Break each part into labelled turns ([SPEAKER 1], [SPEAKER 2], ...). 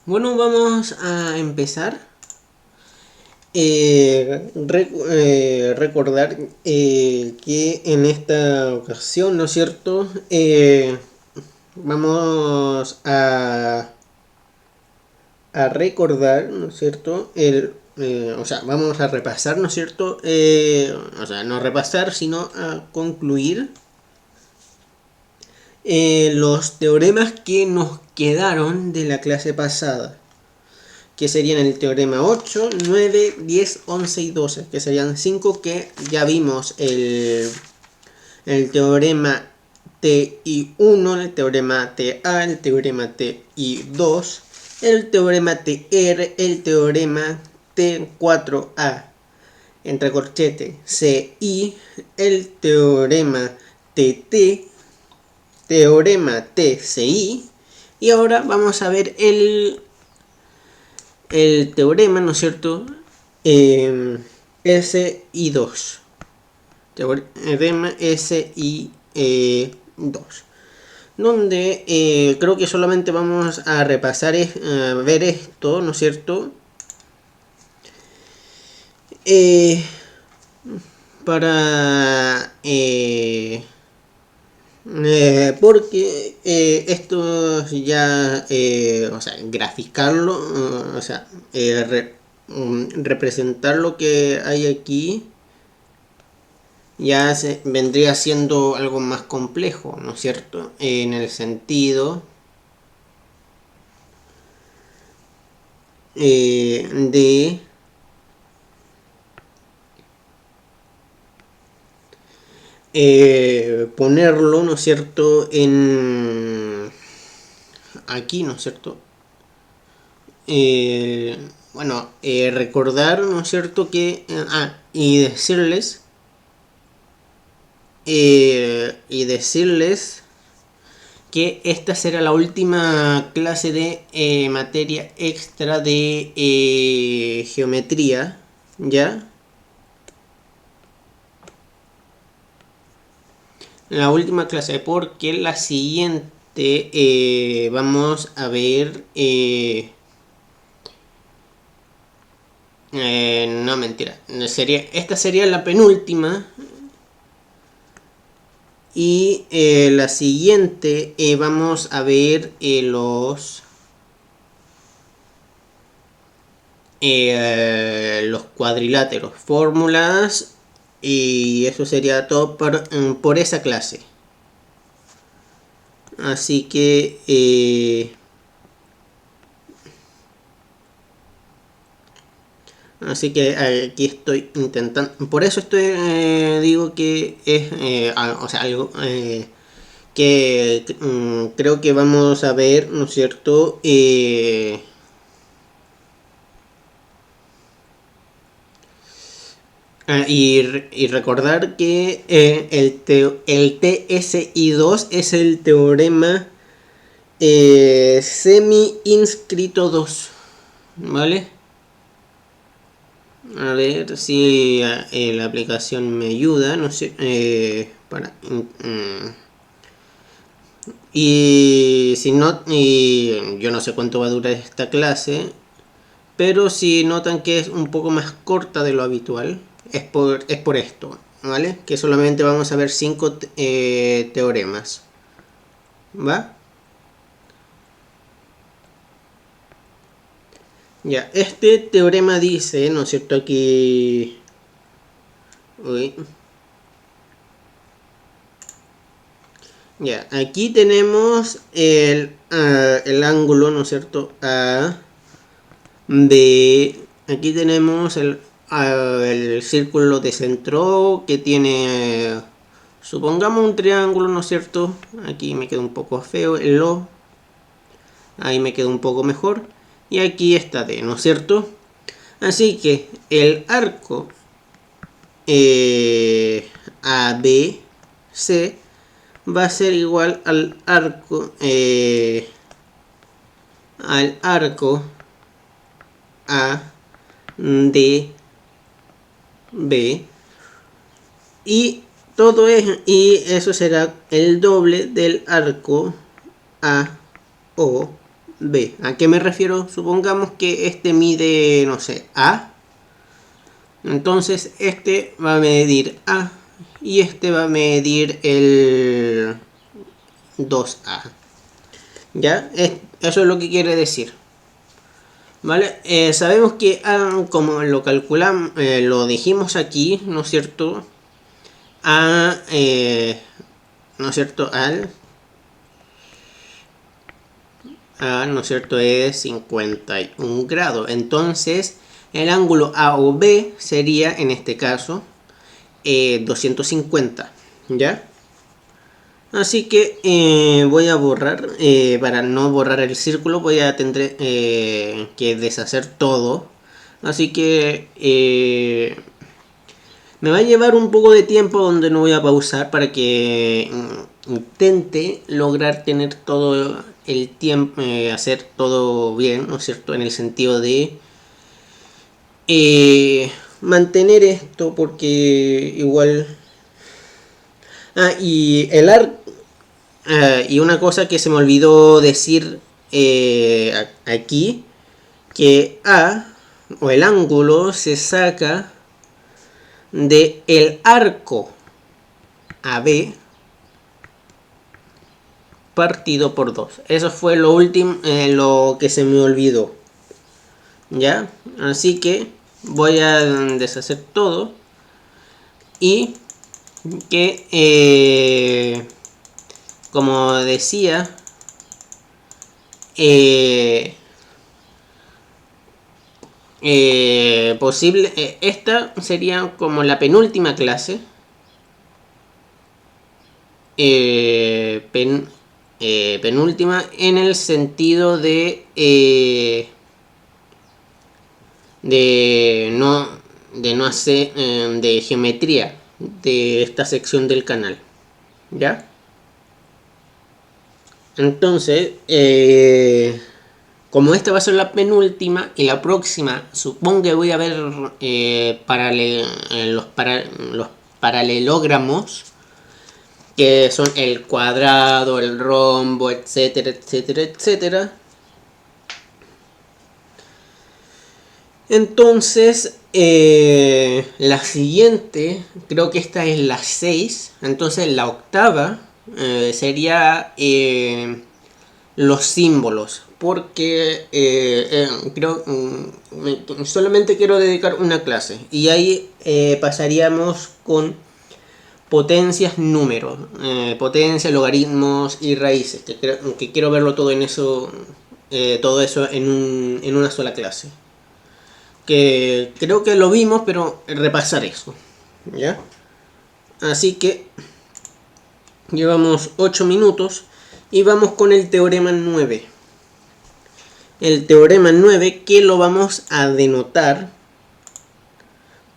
[SPEAKER 1] Bueno, vamos a empezar. Recordar que en esta ocasión, ¿no es cierto? Vamos a recordar, ¿no es cierto? Vamos a repasar, ¿no es cierto? No repasar, sino a concluir los teoremas que nos quedaron de la clase pasada, que serían el teorema 8, 9, 10, 11 y 12, que serían 5 que ya vimos el teorema TI1, el teorema TA, el teorema TI2, el teorema TR, el teorema T4A, entre corchete CI, el teorema TT, teorema TCI, y ahora vamos a ver el teorema, ¿no es cierto? SI2. Teorema SI2. Donde creo que solamente vamos a repasar, ver esto, ¿no es cierto? Para... porque esto ya, graficarlo, representar lo que hay aquí, ya vendría siendo algo más complejo, ¿no es cierto? En el sentido de ponerlo, ¿no es cierto? En aquí, ¿no es cierto? Recordar, ¿no es cierto? Y decirles que esta será la última clase de materia extra de geometría, ¿ya? La última clase, porque la siguiente vamos a ver... no, mentira. Esta sería la penúltima. Y la siguiente vamos a ver los cuadriláteros, fórmulas, y eso sería todo por esa clase. Así que aquí estoy intentando, por eso digo que es algo que creo que vamos a ver, ¿no es cierto? Y recordar que el TSI2 es el teorema semi-inscrito 2, ¿vale? A ver si la aplicación me ayuda, no sé, y si no, y yo no sé cuánto va a durar esta clase, pero si notan que es un poco más corta de lo habitual, es por esto, ¿vale? Que solamente vamos a ver 5 teoremas, ¿va? Ya, este teorema dice, ¿no es cierto? Aquí... Uy. Ya, aquí tenemos el ángulo, ¿no es cierto? A, B. Aquí tenemos el círculo de centro que tiene, supongamos, un triángulo, ¿no es cierto? Aquí me queda un poco feo el O. Ahí me queda un poco mejor. Y aquí está D, ¿no es cierto? Así que el arco ABC va a ser igual al arco ADB, y eso será el doble del arco AOB. B. ¿A qué me refiero? Supongamos que este mide, no sé, A. Entonces este va a medir A y este va a medir el 2A. ¿Ya? Eso es lo que quiere decir. ¿Vale? Sabemos que A, como lo calculamos, lo dijimos aquí, ¿no es cierto? A, ¿no es cierto? ¿No es cierto? Es 51 grados. Entonces, el ángulo AOB sería, en este caso, 250. ¿Ya? Así que voy a borrar, para no borrar el círculo, voy a tener que deshacer todo. Así que me va a llevar un poco de tiempo donde no voy a pausar para que intente lograr tener todo el tiempo, hacer todo bien, ¿no es cierto? En el sentido de mantener esto porque igual... y el arco... y una cosa que se me olvidó decir aquí, que A, o el ángulo, se saca de el arco AB partido por 2. Eso fue lo último, lo que se me olvidó. ¿Ya? Así que voy a deshacer todo y que como decía, esta sería como la penúltima clase, penúltima en el sentido de no hacer de geometría de esta sección del canal. ¿Ya? Entonces, como esta va a ser la penúltima y la próxima, supongo que voy a ver los paralelogramos, que son el cuadrado, el rombo, etcétera, etcétera, etcétera. Entonces, la siguiente, creo que esta es la 6, entonces la octava sería los símbolos, porque creo solamente quiero dedicar una clase y ahí pasaríamos con potencias, números, potencias, logaritmos y raíces, que quiero verlo todo en eso, todo eso en una sola clase. Que creo que lo vimos, pero repasar eso, ¿ya? Así que llevamos 8 minutos y vamos con el teorema 9. El teorema 9 que lo vamos a denotar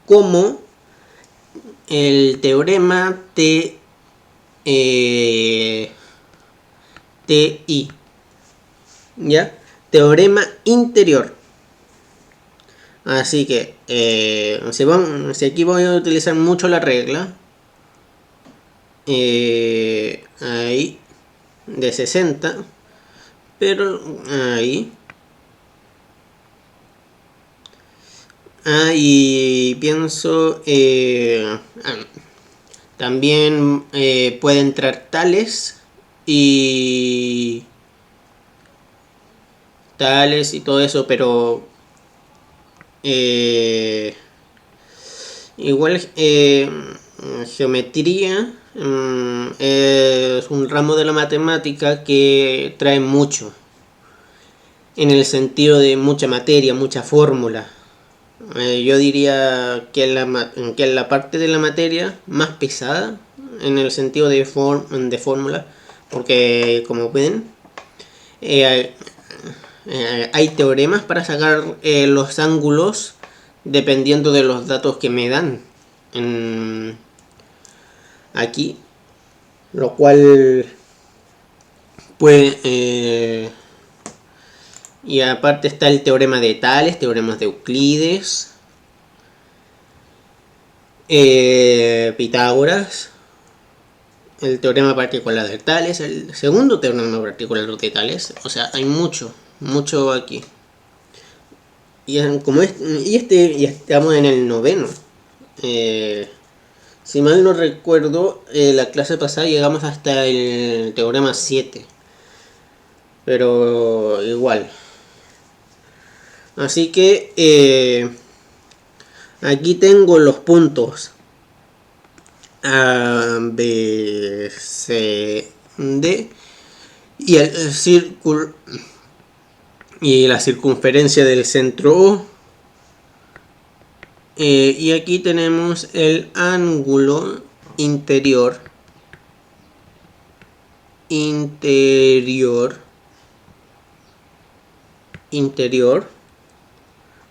[SPEAKER 1] como el teorema TI. ¿Ya? Teorema interior. Así que si aquí voy a utilizar mucho la regla, ahí de 60, pero ahí, y pienso también puede entrar tales y todo eso, pero igual geometría es un ramo de la matemática que trae mucho, en el sentido de mucha materia, mucha fórmula. Yo diría que es la parte de la materia más pesada en el sentido de fórmula, porque como ven hay teoremas para sacar los ángulos dependiendo de los datos que me dan aquí, lo cual puede y aparte está el teorema de Tales, teoremas de Euclides, Pitágoras, el teorema particular de Tales, el segundo teorema particular de Tales. O sea, hay mucho. mucho aquí. Y estamos en el noveno. Si mal no recuerdo, la clase pasada llegamos hasta el teorema 7. Pero igual. Así que aquí tengo los puntos A, B, C, D y el círculo y la circunferencia del centro O. Y aquí tenemos el ángulo interior,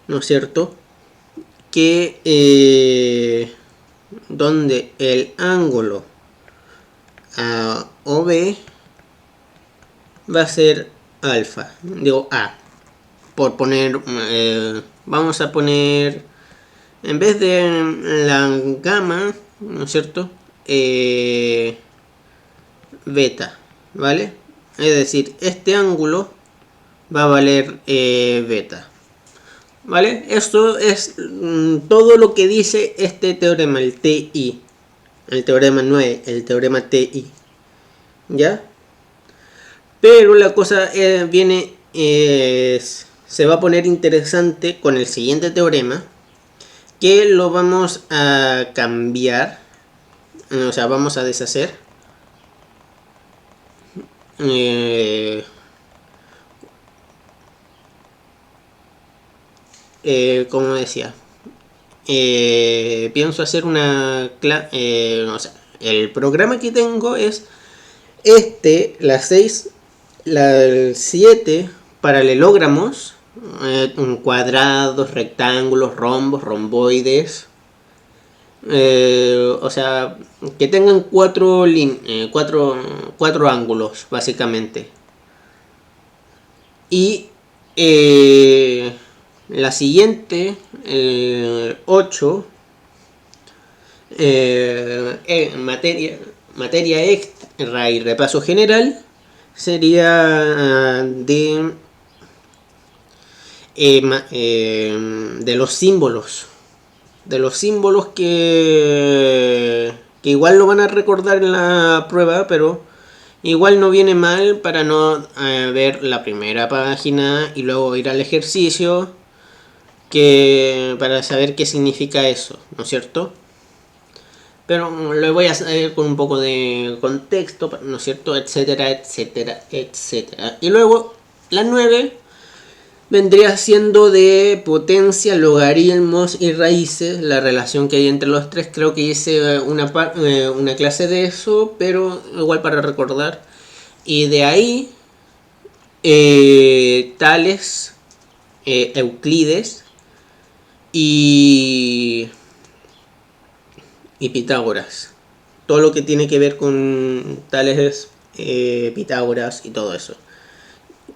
[SPEAKER 1] ¿no es cierto? Que donde el ángulo A o B va a ser alfa, digo A, por poner, vamos a poner, en vez de la gamma, ¿no es cierto? Beta, ¿vale? Es decir, este ángulo va a valer beta. ¿Vale? Esto es todo lo que dice este teorema, el TI. El teorema 9, el teorema TI. ¿Ya? Pero la cosa se va a poner interesante con el siguiente teorema, que lo vamos a cambiar, o sea, vamos a deshacer. Como decía, pienso hacer o sea, el programa que tengo es la 6, el 7 paralelogramos, cuadrados, rectángulos, rombos, romboides, o sea, que tengan cuatro ángulos básicamente. Y la siguiente, el 8, materia extra y repaso general, sería de los símbolos. De los símbolos que igual lo van a recordar en la prueba, pero igual no viene mal para no ver la primera página y luego ir al ejercicio, para saber qué significa eso, ¿no es cierto? Pero lo voy a hacer con un poco de contexto, ¿no es cierto? Etcétera, etcétera, etcétera. Y luego la 9 vendría siendo de potencia, logaritmos y raíces, la relación que hay entre los tres. Creo que hice una clase de eso, pero igual para recordar. Y de ahí, Tales, Euclides y Pitágoras. Todo lo que tiene que ver con Tales, Pitágoras y todo eso.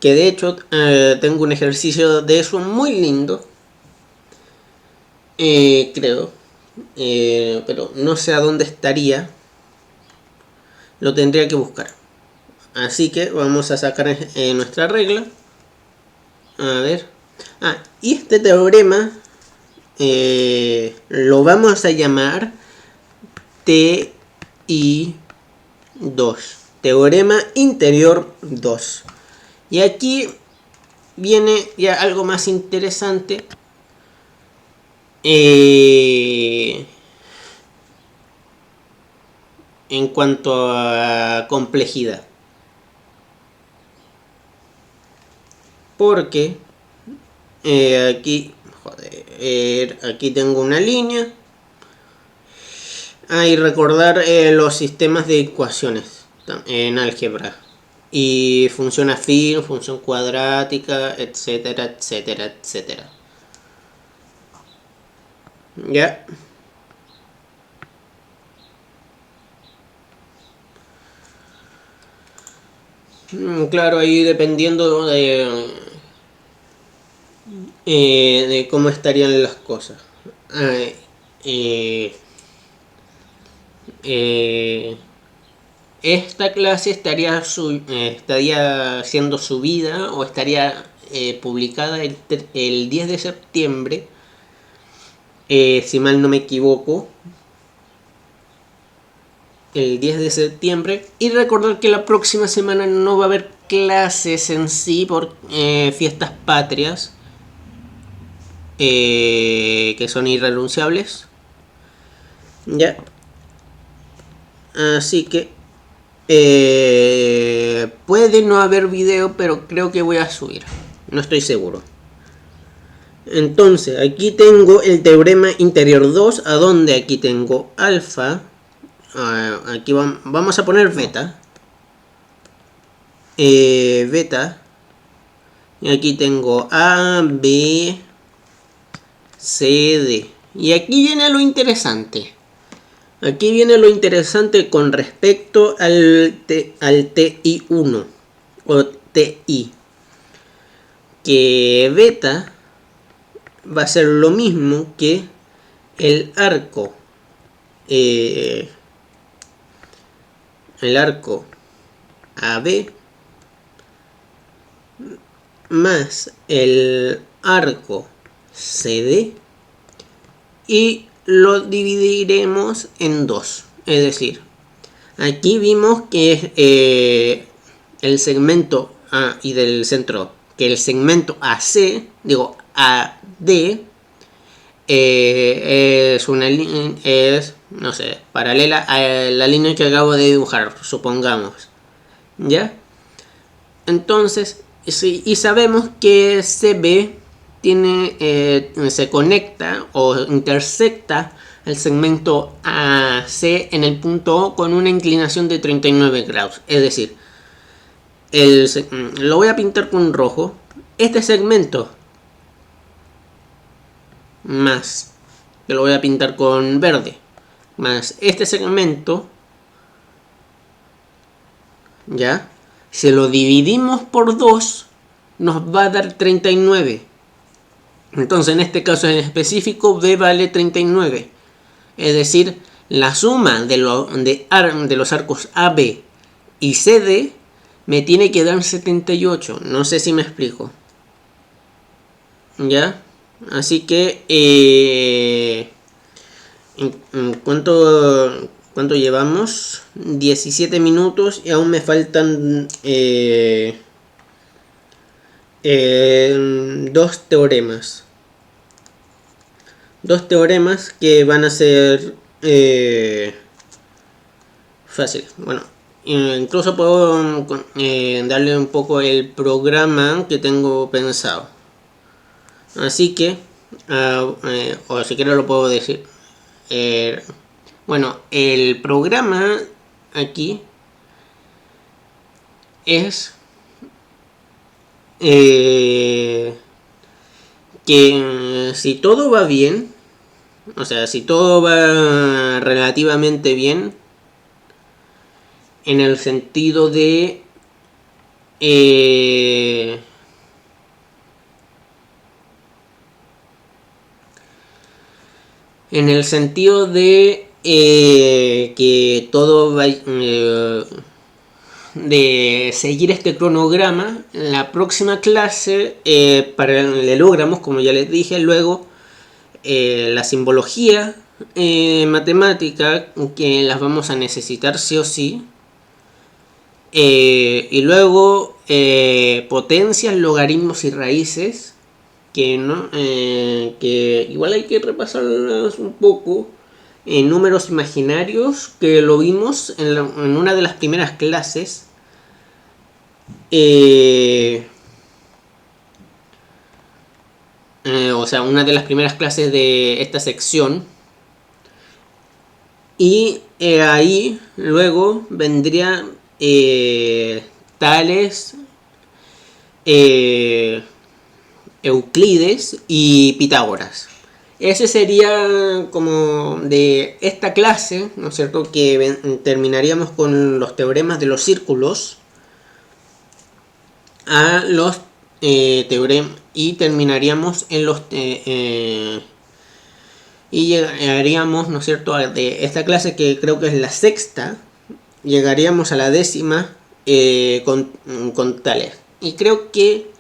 [SPEAKER 1] Que de hecho tengo un ejercicio de eso muy lindo. Creo. Pero no sé a dónde estaría. Lo tendría que buscar. Así que vamos a sacar nuestra regla. A ver. Y este teorema lo vamos a llamar TI2. Teorema interior 2. Y aquí viene ya algo más interesante. En cuanto a complejidad. Porque aquí tengo una línea. Y recordar los sistemas de ecuaciones en álgebra. Y función afín, función cuadrática, etcétera, etcétera, etcétera. ¿Ya? Claro, ahí dependiendo de cómo estarían las cosas. Esta clase estaría siendo subida o estaría publicada el 10 de septiembre, si mal no me equivoco, el 10 de septiembre. Y recordar que la próxima semana no va a haber clases en sí por fiestas patrias, que son irrenunciables. Ya. Así que puede no haber video, pero creo que voy a subir. No estoy seguro. Entonces, aquí tengo el teorema interior 2, a donde aquí tengo alfa. Aquí vamos a poner beta. Beta. Y aquí tengo A, B, C, D. Y aquí viene lo interesante. Aquí viene lo interesante con respecto al TI1 o TI. Que beta va a ser lo mismo que el arco. El arco AB más el arco CD, y lo dividiremos en dos. Es decir, aquí vimos que el segmento A y del centro, que el segmento AC, digo AD, es, no sé, paralela a la línea que acabo de dibujar, supongamos. ¿Ya? Entonces, y sabemos que CB se conecta o intersecta el segmento AC en el punto O con una inclinación de 39 grados. Es decir, lo voy a pintar con rojo. Este segmento más, que lo voy a pintar con verde, más este segmento, ¿ya? Si lo dividimos por 2, nos va a dar 39. Entonces, en este caso en específico, B vale 39. Es decir, la suma de los arcos AB y CD me tiene que dar 78. No sé si me explico. ¿Ya? Así que, ¿cuánto llevamos? 17 minutos y aún me faltan dos teoremas. Dos teoremas que van a ser fáciles. Bueno, incluso puedo darle un poco el programa que tengo pensado. Así que, o si quiero lo puedo decir. Bueno, el programa aquí es que si todo va bien, o sea, si todo va relativamente bien, en el sentido de que todo va de seguir este cronograma, la próxima clase paralelogramos, como ya les dije, luego la simbología matemática, que las vamos a necesitar sí o sí, y luego potencias, logaritmos y raíces, que igual hay que repasarlas un poco. Números imaginarios, que lo vimos en una de las primeras clases. O sea, una de las primeras clases de esta sección. Y ahí luego vendría Tales, Euclides y Pitágoras. Ese sería como de esta clase, ¿no es cierto? Que terminaríamos con los teoremas de los círculos a los teoremas, y terminaríamos en los y llegaríamos, ¿no es cierto?, de esta clase, que creo que es la sexta, llegaríamos a la décima con Tales. Y creo que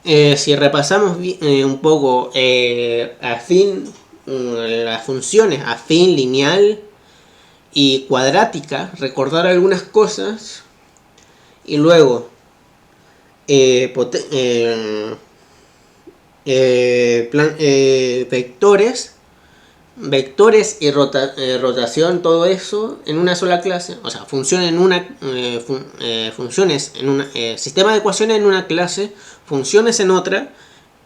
[SPEAKER 1] Si repasamos un poco afín, las funciones afín, lineal y cuadrática, recordar algunas cosas y luego vectores, vectores y rotación, todo eso en una sola clase, o sea, funciones en una funciones en un sistema de ecuaciones en una clase, funciones en otra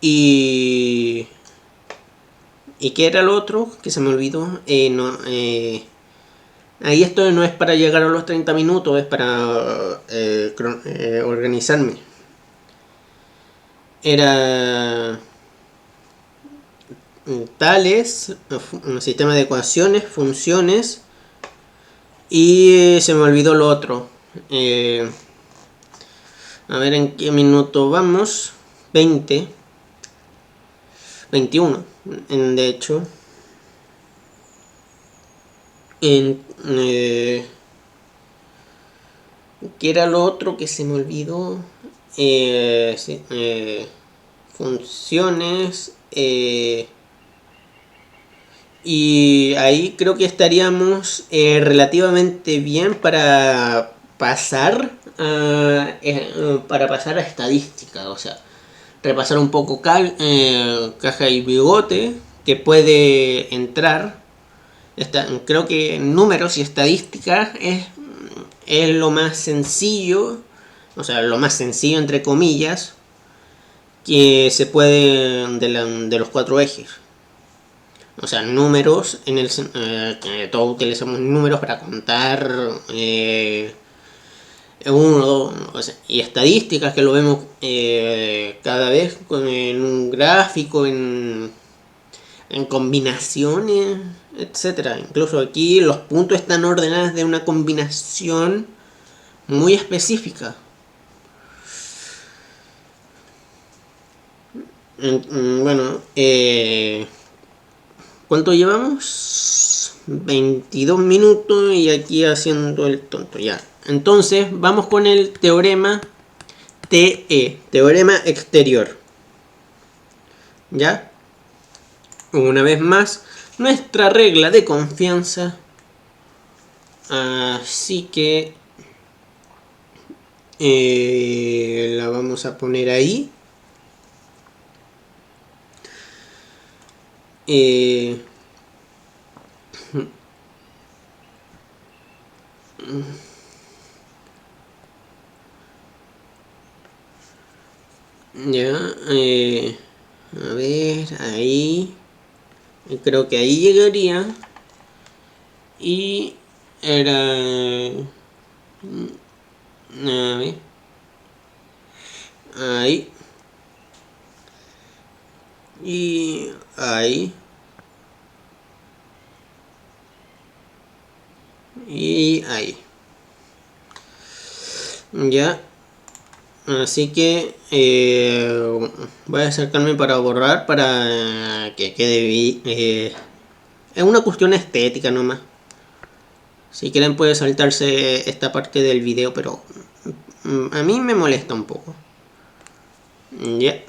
[SPEAKER 1] y ¿qué era lo otro? Que se me olvidó. Ahí esto no es para llegar a los 30 minutos, es para organizarme. Era tales, un sistema de ecuaciones, funciones y se me olvidó lo otro. A ver en qué minuto vamos. 20. 21. De hecho. ¿Qué era lo otro que se me olvidó? Sí, funciones. Y ahí creo que estaríamos relativamente bien para pasar a estadística, o sea, repasar un poco caja y bigote que puede entrar. Creo que números y estadística es lo más sencillo, o sea, lo más sencillo entre comillas que se puede de los cuatro ejes. O sea, números, todos utilizamos números para contar uno, dos, o sea, y estadísticas que lo vemos cada vez en un gráfico, en combinaciones, etcétera. Incluso aquí los puntos están ordenados de una combinación muy específica. Bueno, ¿cuánto llevamos? 22 minutos y aquí haciendo el tonto, ya. Entonces, vamos con el teorema TE, teorema exterior. ¿Ya? Una vez más, nuestra regla de confianza. Así que la vamos a poner ahí. Ya, a ver, ahí. Creo que ahí llegaría. Y era... A ver. Ahí. Y ahí. Y ahí. Ya. Así que voy a acercarme para borrar para que quede es una cuestión estética nomás. Si quieren puede saltarse esta parte del video, pero a mí me molesta un poco. Ya.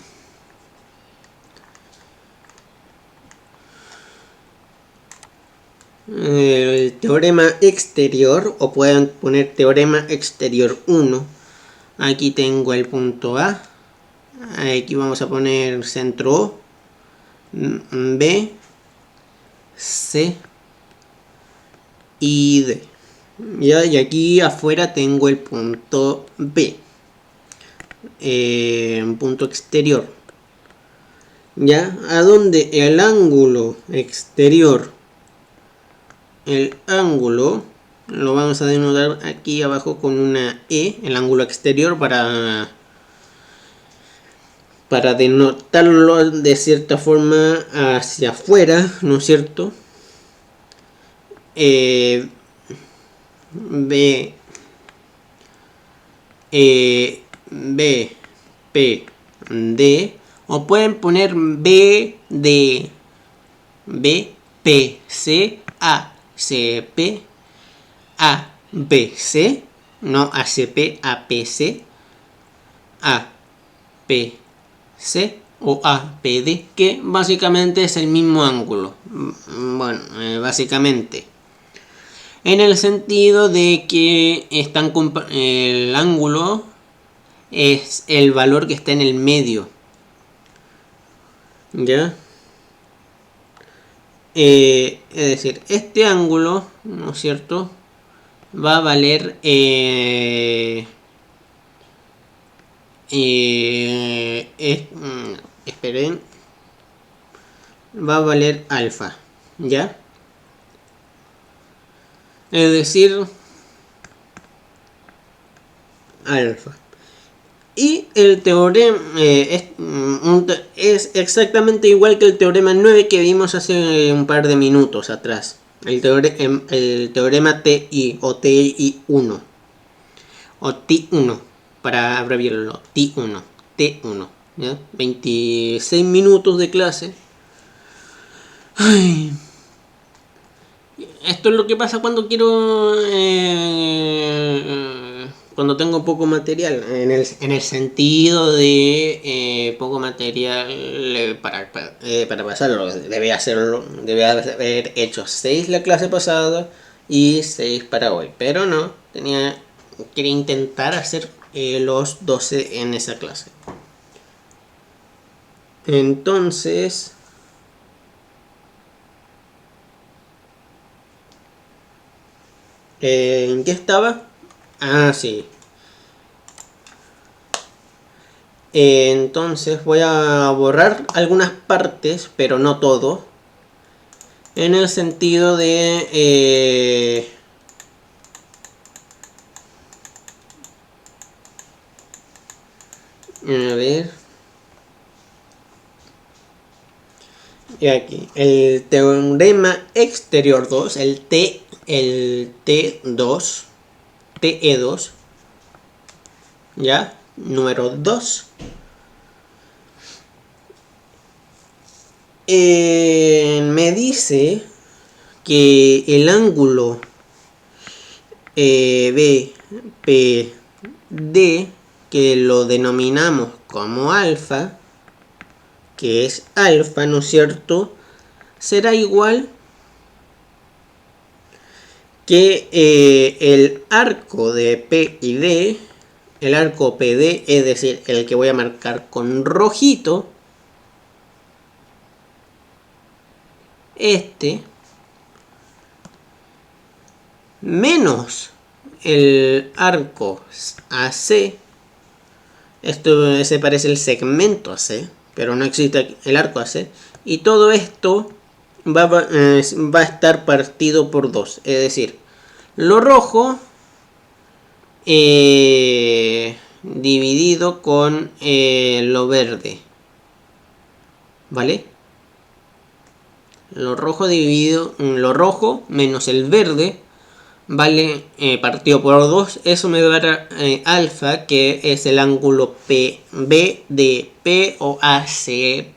[SPEAKER 1] El teorema exterior, o pueden poner teorema exterior 1. Aquí tengo el punto A. Aquí vamos a poner centro O, B, C y D. ¿Ya? Y aquí afuera tengo el punto B. Un punto exterior. ¿Ya? A donde el ángulo exterior, el ángulo lo vamos a denotar aquí abajo con una E, el ángulo exterior, para denotarlo de cierta forma hacia afuera, ¿no es cierto? B, B, P, D, o pueden poner B, D, B, P, C, A, C, P, A, B, C, no A, C, P, A, P, C, A, P, C o APD, que básicamente es el mismo ángulo. Bueno, básicamente. En el sentido de que el ángulo es el valor que está en el medio. ¿Ya? Es decir, este ángulo, ¿no es cierto?, va a valer esperen, va a valer alfa, ¿ya? Es decir, alfa. Y el teorema es exactamente igual que el teorema 9 que vimos hace un par de minutos atrás. El teorema TI o TI1 o T1 para abreviarlo. T1. ¿Ya? 26 minutos de clase. Ay. Esto es lo que pasa cuando quiero... cuando tengo poco material. En el sentido de poco material para pasarlo. Debe haber hecho 6 la clase pasada y 6 para hoy. Pero no, quería intentar hacer los 12 en esa clase. Entonces... ¿en qué estaba? Ah, sí. Entonces voy a borrar algunas partes, pero no todo. En el sentido de... a ver. Y aquí. El teorema exterior 2, el T2. TE2. ¿Ya? Número 2. Me dice que el ángulo BPD, que lo denominamos como alfa, que es alfa, ¿no es cierto?, será igual que el arco de P y D, el arco PD, es decir, el que voy a marcar con rojito, menos el arco AC. Esto se parece el segmento AC, pero no existe el arco AC. Y todo esto va a estar partido por 2. Es decir, lo rojo dividido con lo verde. ¿Vale? Lo rojo menos el verde vale partido por 2. Eso me dará alfa, que es el ángulo PB de P o AC,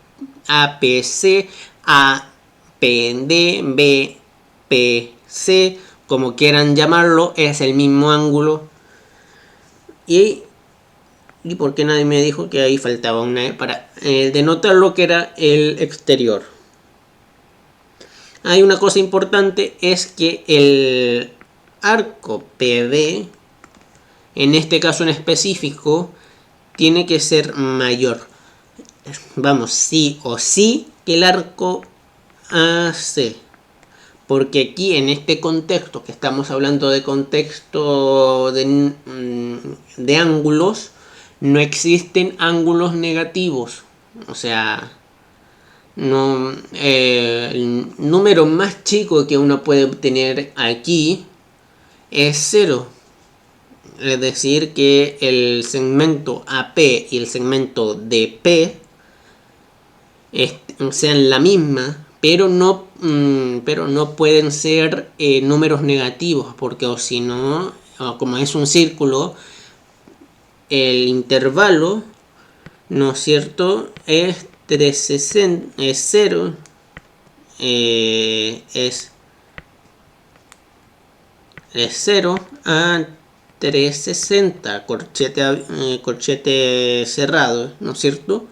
[SPEAKER 1] APC, APD, BPC, como quieran llamarlo, es el mismo ángulo. Y por qué nadie me dijo que ahí faltaba una E para denotar lo que era el exterior. Hay una cosa importante, es que el arco PD, en este caso en específico, tiene que ser mayor. Vamos, sí o sí que el arco AC. Porque aquí en este contexto, que estamos hablando de contexto de ángulos, no existen ángulos negativos. O sea, no, el número más chico que uno puede obtener aquí es 0. Es decir, que el segmento AP y el segmento DP sean la misma, pero no pueden ser números negativos, porque o si no, como es un círculo, el intervalo, ¿no es cierto?, es 360, es 0, es 0 a 360, corchete cerrado, ¿no es cierto?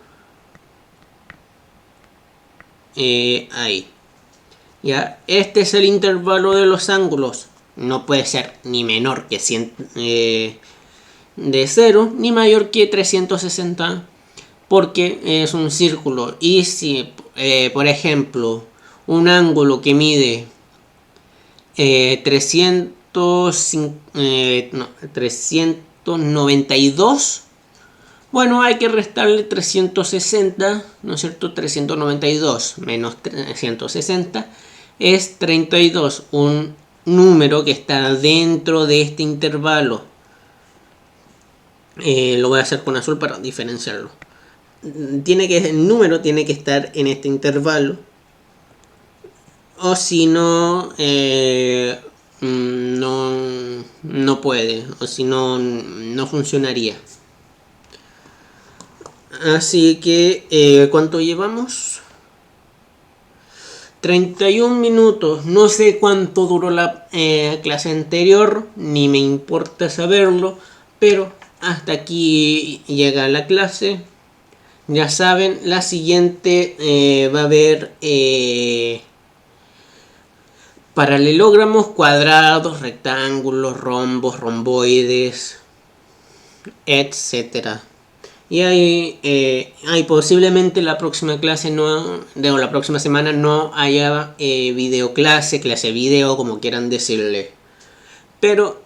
[SPEAKER 1] ahí. Ya, este es el intervalo de los ángulos. No puede ser ni menor que 100 de 0 ni mayor que 360 porque es un círculo. Y si por ejemplo un ángulo que mide 392, bueno, hay que restarle 360, ¿no es cierto? 392 menos 360 es 32, un número que está dentro de este intervalo. Lo voy a hacer con azul para diferenciarlo. El número tiene que estar en este intervalo, o si no, no puede, o si no, no funcionaría. Así que, ¿cuánto llevamos? 31 minutos. No sé cuánto duró la clase anterior, ni me importa saberlo, pero hasta aquí llega la clase. Ya saben, la siguiente va a haber paralelogramos, cuadrados, rectángulos, rombos, romboides, etcétera. Y hay posiblemente la próxima clase la próxima semana no haya video clase video, como quieran decirle. Pero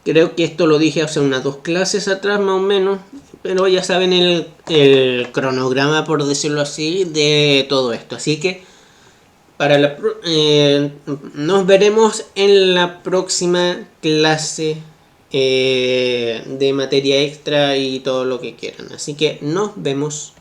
[SPEAKER 1] creo que esto lo dije hace unas 2 clases atrás más o menos. Pero ya saben el cronograma, por decirlo así, de todo esto. Así que nos veremos en la próxima clase de materia extra y todo lo que quieran. Así que nos vemos.